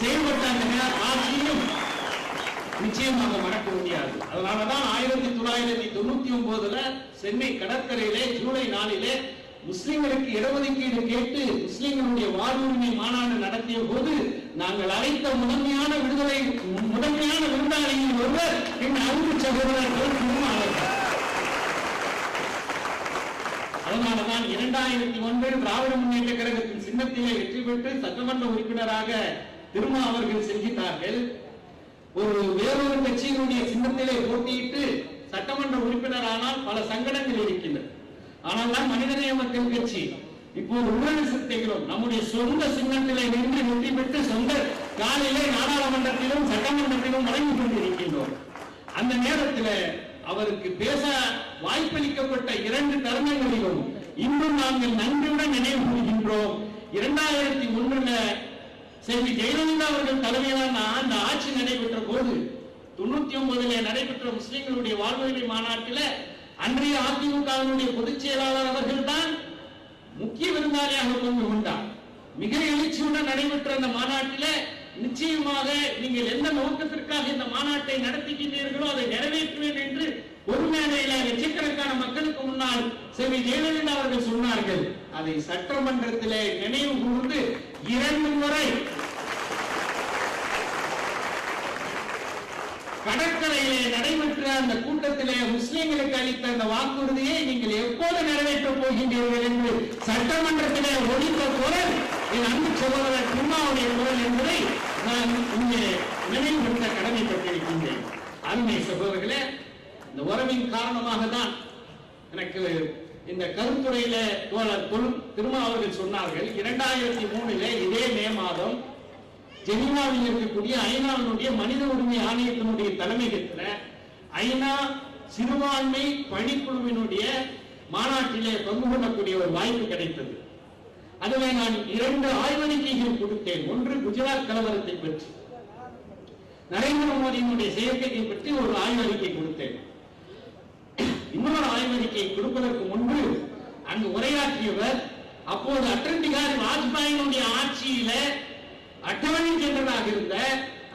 செயல்பட்ட அந்த ஆட்சியும் நிச்சயமாக மறக்க முடியாது. அதனாலதான் 1999 சென்னை கடற்கரையிலே ஜூலை 4 முஸ்லிம்களுக்கு இடஒதுக்கீடு கேட்டு முஸ்லிம்களுடைய வாழ்வுரிமை மாநாடு நடத்திய போது நாங்கள் அழைத்த முதன்மையான விருந்தாளியில் ஒருவர் என் அன்பு சகோதரர்கள் திருமாவளவன். அதனாலதான் 2001 திராவிட முன்னேற்ற கழகத்தின் சின்னத்திலே வெற்றி பெற்று சட்டமன்ற உறுப்பினராக திருமா அவர்கள் செல்கிறார்கள். வேறொரு கட்சியினுடைய சின்னத்திலே போட்டியிட்டு சட்டமன்ற உறுப்பினரானால் பல சங்கடங்கள் இருக்கின்றன. ஆனால் தான் மனிதநேய மக்கள் கட்சி இப்போது உணர்வு சக்திகளும் நம்முடைய சொந்த சின்னத்திலே நின்று வெற்றி பெற்று சொந்த காலையிலே நாடாளுமன்றத்திலும் சட்டமன்றத்திலும் வழங்கிக் கொண்டிருக்கின்றோம். அந்த நேரத்தில் அவருக்கு பேச வாய்ப்பளிக்கப்பட்ட 2 தருணங்களிலும் இன்றும் நாங்கள் நன்றியுடன் நினைவு கூறுகின்றோம். 2001 செல்வி ஜெயலலிதா அவர்கள் தலைமையிலான அந்த ஆட்சி நடைபெற்ற போது 99 நடைபெற்ற முஸ்லிம்களுடைய வாழ்வுரிமை மாநாட்டில் அன்றைய அதிமுகவினுடைய பொதுச் செயலாளர் அவர்கள் தான் முக்கிய விருந்தாளியாக பங்கு கொண்டார். மிக எழுச்சியுடன் நடைபெற்ற அந்த மாநாட்டில் நிச்சயமாக நீங்கள் எந்த நோக்கத்திற்காக இந்த மாநாட்டை நடத்துகின்றீர்களோ அதை நிறைவேற்றுவேன் என்று ஒரு மேடையில லட்சக்கணக்கான மக்களுக்கு முன்னால் செல்வி ஜெயலலிதா அவர்கள் சொன்னார்கள். அதை சட்டமன்றத்திலே நினைவு கூர்ந்து 2 முறை கடற்கரையிலே நடைபெற்ற அந்த கூட்டத்திலே முஸ்லிம்களுக்கு அளித்த அந்த வாக்குறுதியை நீங்கள் எப்போது நிறைவேற்றப் போகின்றீர்கள் என்று சட்டமன்றத்திலே ஒழித்த குரல் என் அன்பு சகோதரர் திருமாவுடைய குரல் என்பதை நான் இங்கே நினைவுபடுத்த கடமைப்பட்டிருக்கின்றேன். அருமை சகோதரர்களே, இந்த உறவின் காரணமாக தான் எனக்கு இந்த கருத்துரையில திருமா அவர்கள் சொன்னார்கள். 2003 இதே மே மாதம் ஜெனீவாவில் இருக்கக்கூடிய ஐநாவினுடைய மனித உரிமை ஆணையத்தினுடைய தலைமையகத்தில் ஐநா சிறுபான்மை பணிக்குழுவினுடைய மாநாட்டிலே பங்கு கொள்ளக்கூடிய ஒரு வாய்ப்பு கிடைத்தது. அதுவே நான் 2 ஆய்வறிக்கைகள் கொடுத்தேன். ஒன்று குஜராத் கலவரத்தை பற்றி, நரேந்திர மோடியினுடைய செயற்கையை பற்றி ஒரு ஆய்வறிக்கை கொடுத்தேன். இன்னொரு ஆய்வறிக்கை கொடுப்பதற்கு முன்பு அங்கு உரையாற்றியவர் அப்போது அடல் பிகாரி வாஜ்பாயினுடைய ஆட்சியில அட்டர்னி ஜெனரலாக இருந்த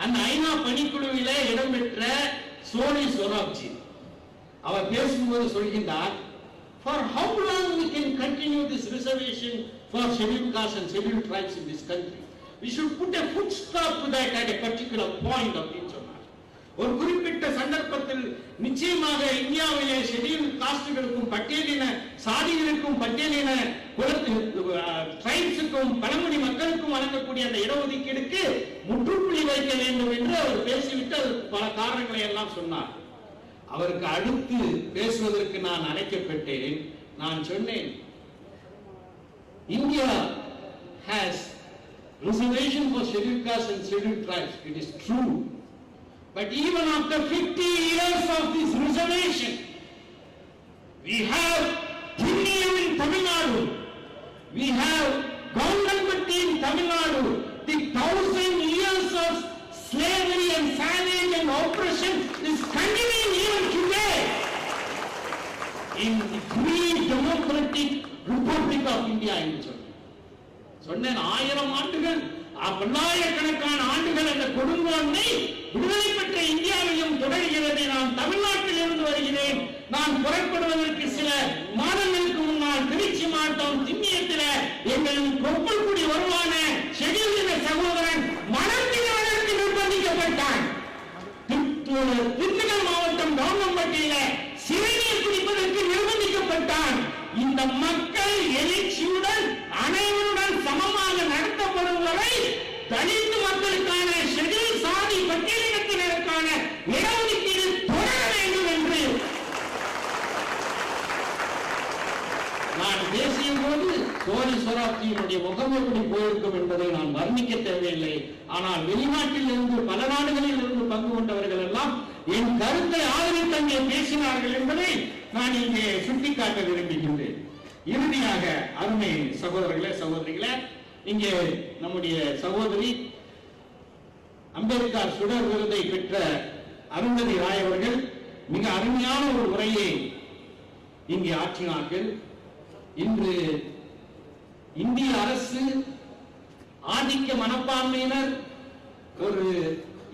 அந்த ஐநா பணிக்குழுவில இடம்பெற்ற சோனி சொராப்ஜி. அவர் பேசும்போது சொல்கின்றார், for how long we can continue this reservation for scheduled castes and scheduled tribes in this country? We should put a foot stop to that at a particular point of each. ஒரு குறிப்பிட்ட சந்தர்ப்பத்தில் நிச்சயமாக இந்தியாவிலே scheduled காஸ்டுகளுக்கும் பட்டியலின சாதிகளுக்கும் பட்டியலின ட்ரைப்ஸுக்கும் பழங்குடி மக்களுக்கும் வழங்கக்கூடிய அந்த இடஒதுக்கீடுக்கு முற்றுப்புள்ளி வைக்க வேண்டும் என்று அவர் பேசிவிட்டு அதற்கு பல காரணங்களை எல்லாம் சொன்னார். அவருக்கு அடுத்து பேசுவதற்கு நான் அழைக்கப்பட்டேன். நான் சொன்னேன், India has reservation for scheduled castes and scheduled tribes. It is true. But even after 50 years of this reservation, we have Thinniyam in Tamil Nadu, we have Gaundanpatti in Tamil Nadu. The 1000 years of slavery and savage and oppression is continuing even today in the free democratic Republic of India. சொன்னேன், 1000 ஆண்டுகள் பல்லாயிரக்கணக்கான ஆண்டுகள் அந்த கொடுங்கோன்மை விடுதலை பெற்ற இந்தியாவிலும் தொடர்கிறது. நான் தமிழ்நாட்டில் இருந்து வருகிறேன். நான் புறப்படுவதற்கு சில மாதங்களுக்கு முன்னால் திருச்சி மாவட்டம் திண்ணியத்தில் எங்களின் கொப்பல்குடி வருவான ஷெட்யூல்ட் சகோதரன் மனத்திற்கு நிர்பந்திக்கப்பட்டான். திண்டுக்கல் மாவட்டம் கவுண்டம்பட்டியில சிறைநீர் குடிப்பதற்கு நிர்பந்திக்கப்பட்டான். இந்த மக்கள் எழுச்சியுடன் அனைவருடன் சமமாக நடத்தப்படும் வரை தலித் மக்களுக்கான ஷெட்யூல் சாதி பட்டியலினத்தினருக்கான இடஒதுக்கீடு தொடர வேண்டும் என்று நான் பேசிய போது சோனி சொராப்ஜியினுடைய முகம் எப்படி போயிருக்கும் என்பதை நான் வர்ணிக்க தேவையில்லை. ஆனால் வெளிநாட்டில் இருந்து பல நாடுகளில் இருந்து பங்கு கொண்டவர்கள் எல்லாம் என் கருத்தை ஆதரித்து அங்கே பேசினார்கள் என்பதை நான் இங்கே சுட்டிக்காட்ட விரும்புகின்றேன். இறுதியாக அருமை சகோதரர்களே சகோதரிகளே, இங்கே நம்முடைய சகோதரி அம்பேத்கர் சுடர் விருதை பெற்ற அருந்ததி ராய் அவர்கள் மிக அருமையான ஒரு உரையை இங்கே ஆற்றினார்கள். இன்று இந்திய அரசு ஆதிக்க மனப்பான்மையினர் ஒரு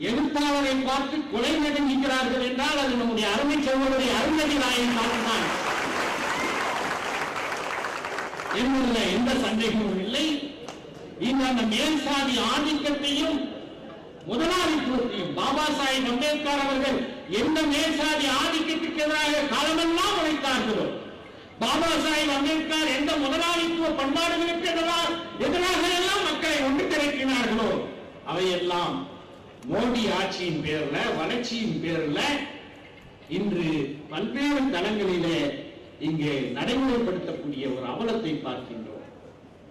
எழுத்தாளரை பார்த்து கொலை நடுங்குகிறார்கள் என்றால் அது நம்முடைய அருமை சகோதரி அருந்ததி ராயை பார்த்துதான் என்பதில் எந்த சந்தேகமும் இல்லை. இந்த அந்த மேல்சாதி ஆதிக்கத்தையும் முதலாளித்துவத்தையும் பாபா சாஹிப் அம்பேத்கர் அவர்கள் எந்த மேல்சாதி ஆதிக்கத்துக்கு எதிராக காலமெல்லாம் உழைத்தார்களோ, பாபா சாஹிப் அம்பேத்கர் எந்த முதலாளித்துவ பண்பாடுகளுக்கு எதிராக எல்லாம் மக்களை ஒன்று திரட்டினார்களோ அவையெல்லாம் மோடி ஆட்சியின் பேர்ல, வளர்ச்சியின் பேர்ல இன்று பல்வேறு தளங்களிலே இங்கே நடைமுறைப்படுத்தக்கூடிய ஒரு அவலத்தை பார்க்கின்றோம்.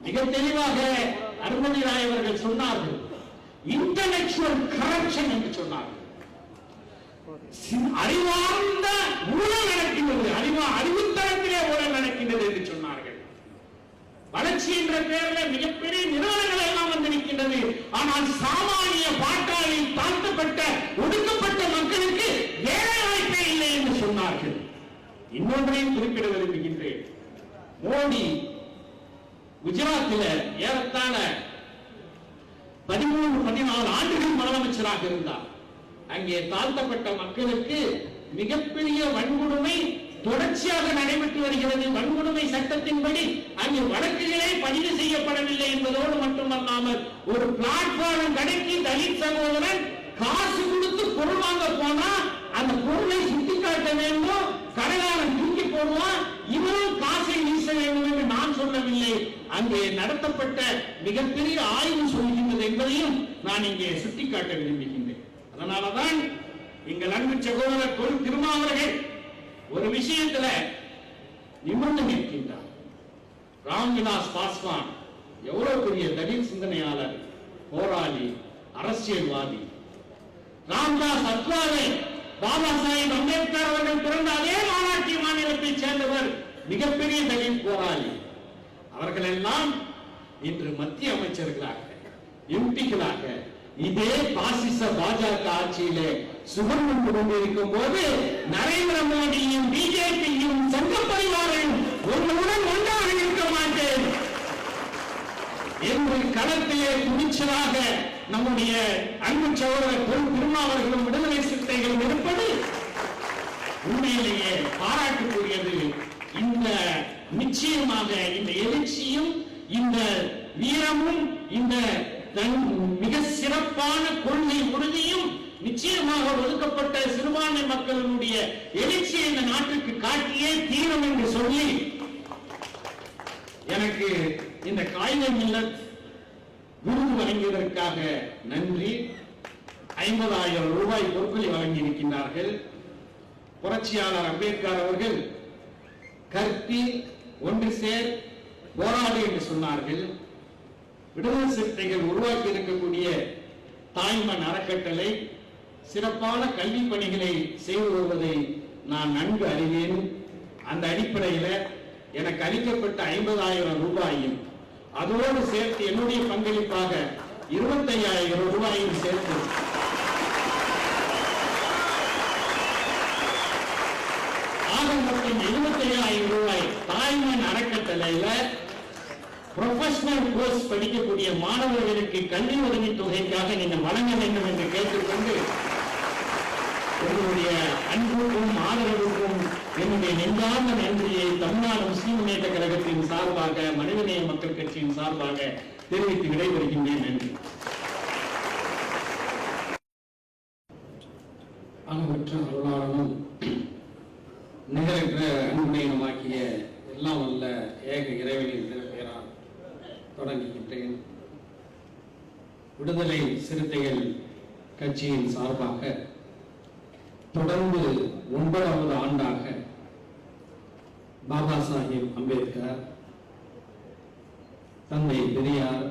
மிக தெளிவாக அருந்ததி ராய் அவர்கள் சொன்னார்கள், இன்டலெக்சுவல் கரப்ஷன் என்று சொன்னார்கள். அறிவார்ந்த ஊழல் நடக்கின்றது, அறிவுத்தரத்திலே ஊழல் நடக்கின்றது என்று சொன்னார்கள். வளர்ச்சி என்ற பெயரில் மிகப்பெரிய நிறுவனங்கள் எல்லாம் வந்திருக்கின்றது. ஆனால் சாமானிய பாட்டாளி தாழ்த்தப்பட்ட ஒடுக்கப்பட்ட மக்களுக்கு வேலை வாய்ப்பே இல்லை என்று சொன்னார்கள். இன்னொன்றையும் குறிப்பிட விரும்புகின்றேன். மோடி குஜராத்தில் ஏறத்தாழ 13-14 ஆண்டுகள் முதலமைச்சராக இருந்தார். அங்கே தாழ்த்தப்பட்ட மக்களுக்கு மிகப்பெரிய வன்கொடுமை தொடர்ச்சியாக நடைபெற்று வருகிறது. வன்கொடுமை சட்டத்தின்படி அங்கு வழக்குகளே பதிவு செய்யப்படவில்லை என்பதோடு மட்டுமல்லாமல் ஒரு பிளாட்பார்ம் கடைக்கு தலித் சகோதரன் காசு கொடுத்து பொருள் வாங்க போனா அந்த பொருளை சுட்டிக்காட்ட வேண்டும், கடையாளன் தூக்கி போடுவான், இவரும் காசை வீச வேண்டும் என்று நான் சொல்லவில்லை. அங்கே நடத்தப்பட்ட மிகப்பெரிய ஆய்வு சொல்கின்றது என்பதையும் நான் இங்கே சுட்டிக்காட்ட விரும்புகின்றேன். அதனாலதான் எங்கள் அன்பு சகோதரர் தொல் திருமாவர்கள் ஒரு விஷயத்துல நிமிர்ந்து நிற்கின்றார். ராம்விலாஸ் பாஸ்வான் எவ்வளவு பெரிய தலித் சிந்தனையாளர், போராளி, அரசியல்வாதி. ராம்தாஸ் அத்வாலே, பாபா சாஹிப் அம்பேத்கர் அவர்கள் பிறந்த அதே மாநாட்டிய மாநிலத்தை சேர்ந்தவர், மிகப்பெரிய தலித் போராளி. அவர்கள் எல்லாம் இன்று மத்திய அமைச்சர்களாக, எம்பிக்களாக இதே பாசிச பாஜக ஆட்சியிலே சுகம் கொண்டு கொண்டிருக்கும் போது நரேந்திர மோடியும் பிஜேபியும் சங்க பரிவாரையும் ஒன்றுடன் ஒன்றாக இருக்க மாட்டேன் என்று களத்திலே துணிச்சலாக நம்முடைய அன்பு சகோதரர் தொல் திருமாவர்களும் விடுதலை சிறுத்தைகளும் இருப்பது உண்மையிலேயே பாராட்டுக்குரியது. இந்த நிச்சயமாக இந்த எழுச்சியும் இந்த வீரமும் இந்த மிக சிறப்பான கொள்கை உறுதியும் நிச்சயமாக ஒதுக்கப்பட்ட சிறுபான்மை மக்களுடைய எழுச்சியை இந்த நாட்டுக்கு காட்டியே தீரும் என்று சொல்லி எனக்கு இந்த காயிதே மில்லத் விருது வழங்கியதற்காக நன்றி. 50,000 ரூபாய் பொருட்களை வழங்கி இருக்கின்றார்கள். புரட்சியாளர் அம்பேத்கர் அவர்கள் கற்பி, ஒன்று சேர், போராடு என்று சொன்னார்கள். விடுதலை சிறுத்தைகள் உருவாக்கி இருக்கக்கூடிய தாய்மண் அறக்கட்டளை சிறப்பான கல்வி பணிகளை செய்து வருவதை நான் நன்கு அறிவேன். அந்த அடிப்படையில் எனக்கு அளிக்கப்பட்ட 50,000 ரூபாயும் அதோடு சேர்த்து என்னுடைய பங்களிப்பாக 25,000 ரூபாயும் சேர்த்து ஆக மொத்தம் 75,000 ரூபாய் தாய்மண் அறக்கட்டளையில ப்ரொஃபஷனல் கோர்ஸ் படிக்கக்கூடிய மாணவர்களுக்கு கல்வி உதவி தொகைக்காக நீங்கள் வழங்க வேண்டும் என்று கேட்டுக்கொண்டு உங்களுடைய அன்புக்கும் ஆதரவுக்கும் என்னுடைய நெஞ்சார்ந்த நன்றியை தமிழ்நாடு முஸ்லிம் முன்னேற்ற கழகத்தின் சார்பாக, மனிதநேய மக்கள் கட்சியின் சார்பாக தெரிவித்து விடைபெறுகின்றேன். நன்றி. அளவற்ற அருளாளனும் நிகரற்ற அன்புடையனுமாக்கிய எல்லாம் வல்ல ஏக இறைவனின் திருப்பெயரால் தொடங்குகின்றேன். விடுதலை சிறுத்தைகள் கட்சியின் சார்பாக தொடர்ந்து 9வது ஆண்டாக பாபா சாஹிப் அம்பேத்கர், தந்தை பெரியார்,